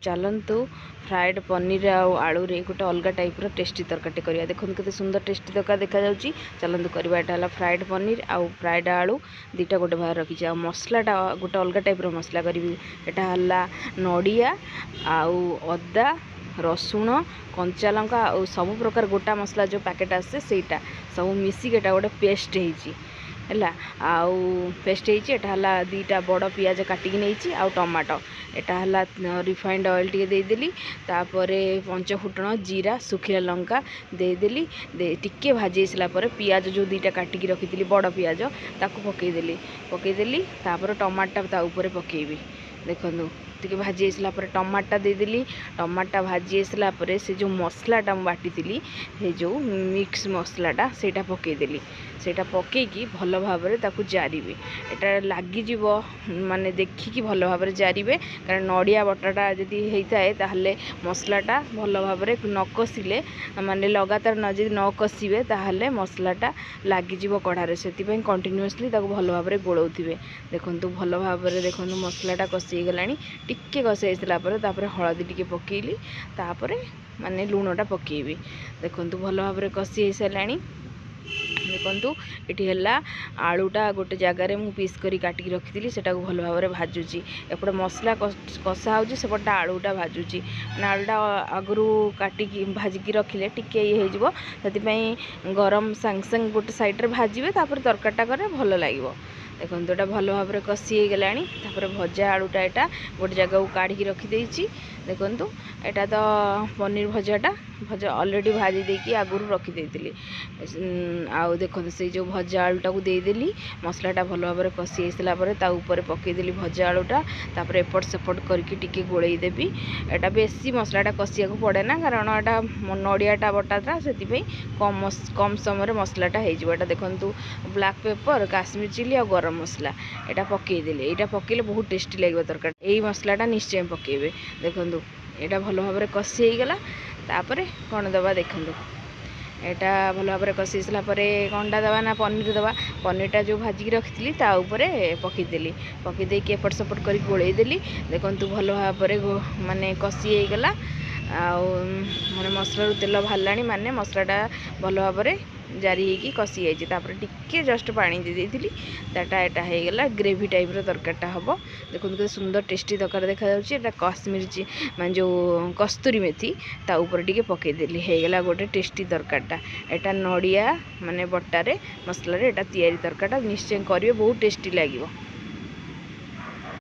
चलतु फ्राएड पनीर आलू रे गोटे अलग टाइप टेस्टी तरकारी करिया। देखो केते सुंदर टेस्टी तरकारी देखा जाउची। चलतु करवा एटा हला फ्राएड पनीर आउ फ्राएड आलू दीटा गोटे बाहर रखी आ मसलाटा गोटे अलग टाइप मसला करी। एटा हला नड़िया आउ अदा रसुण कंचा लंका और सब प्रकार गोटा मसला जो पैकेट आसे सेटा सब मिसिक एटा गोटे पेस्ट होईची है आउ पेस्ट होटा दीटा बड़ पियाज काटिक नहीं आउ टमाटो एटा हला रिफाइंड ऑयल टी देदेली तापर पंच फुटण जीरा सुखिला लंका देदेली टिके भाजी आसला पियाज जो दीटा काटिक रखी बड़ पियाज ताकू पकईदेली तापर टमाटा ता ऊपर पकेबी। देखो टी भाजी आसला टमाटा देदेली टमाटा भाजी आसला से जो मसलाटा बाटी थी जो मिक्स मसलाटा सेटा पकईदेली सेटा पकईकी भल भाव जारिबे एटा लगिज माने देखिकी भल भाव जारिबे कारण नड़िया बटाटा जदि होता है ताहले मसलाटा भल भाव न कषिले माने लगातार न कषिबे ताहले मसलाटा लगिज कढ़ारे से कंटिन्यूअसली भल भाव गोलाउथिबे। देखंतु भल भाव देखंतु मसलाटा कषि गलानी टिके कषि आसला हलदी टिके पकेइली तापर माने लुणटा पकेइबी। देखंतु भल भाव कषि आसलानी देखु ये आलूटा गोटे जगार मु पीस करी काटिक रखी से भल भाव भाजुची एपटे मसला कषा होपटे आलूटा भाजुची आलूटा आगु काटिक भाजिकी रखिले टिके ये हो गरम सांग सांग गोटे साइड्रे भाजबे तरकारीटा करे भल लगे। देखो यहाँ भल भाव कषि गला भजा आलूटा यहाँ गोटे जगह काढ़ी रखीदे। देखु यहाँ तो पनीर भजाटा भजा अलरेडी भाजी देकी आगुरी रखीदे आउ देखो से जो भजा आलूटा को देदेली मसलाटा भल भाव कषि आसला ऊपर पकईदेली भजा आलूटा तापर एपट सेपट करके गोलई देवी। यहाँ बेसी मसलाटा कषिया पड़े ना कारण यहाँ नड़ियाटा बटाटा से कम समय मसलाटा हो। देखु ब्लैक पेपर काश्मीर चिली और गरम मसला यहाँ पकईदेली यहाँ पकईले बहुत टेस्टी लगे तरकारी यही मसलाटा निश्चय पकेबे। देखो यहाँ भल भाव कषि गला तापर कौन दबा देखो यहाँ भल भाव कषि आसला कंडा दबा ना पनीर दबा पनीरटा जो भाजिकी रखी पकईदेली पकईदे एपट सेपट कर गोलईदेली। देखो भल भाव माने कषि गला आने मसलू तेल बाहर माने मसलाटा भल भाव जारी होगी कषि जाइए टिके जस्ट पानी दे देती ताटा एटा हो गला ग्रेवी टाइप तरकारीटा हम। देखो कितने सुंदर टेस्टी तरकारी देखा जाए कश्मीर मान जो कस्तूरी मेथी ता ऊपर टिके पकईदेली हो गला गोटे टेस्टी तरकारीटा एटा नड़िया माने बटारे मसला एटा तैयारी तरकारीटा निश्चय करेंगे बहुत टेस्टी लगे।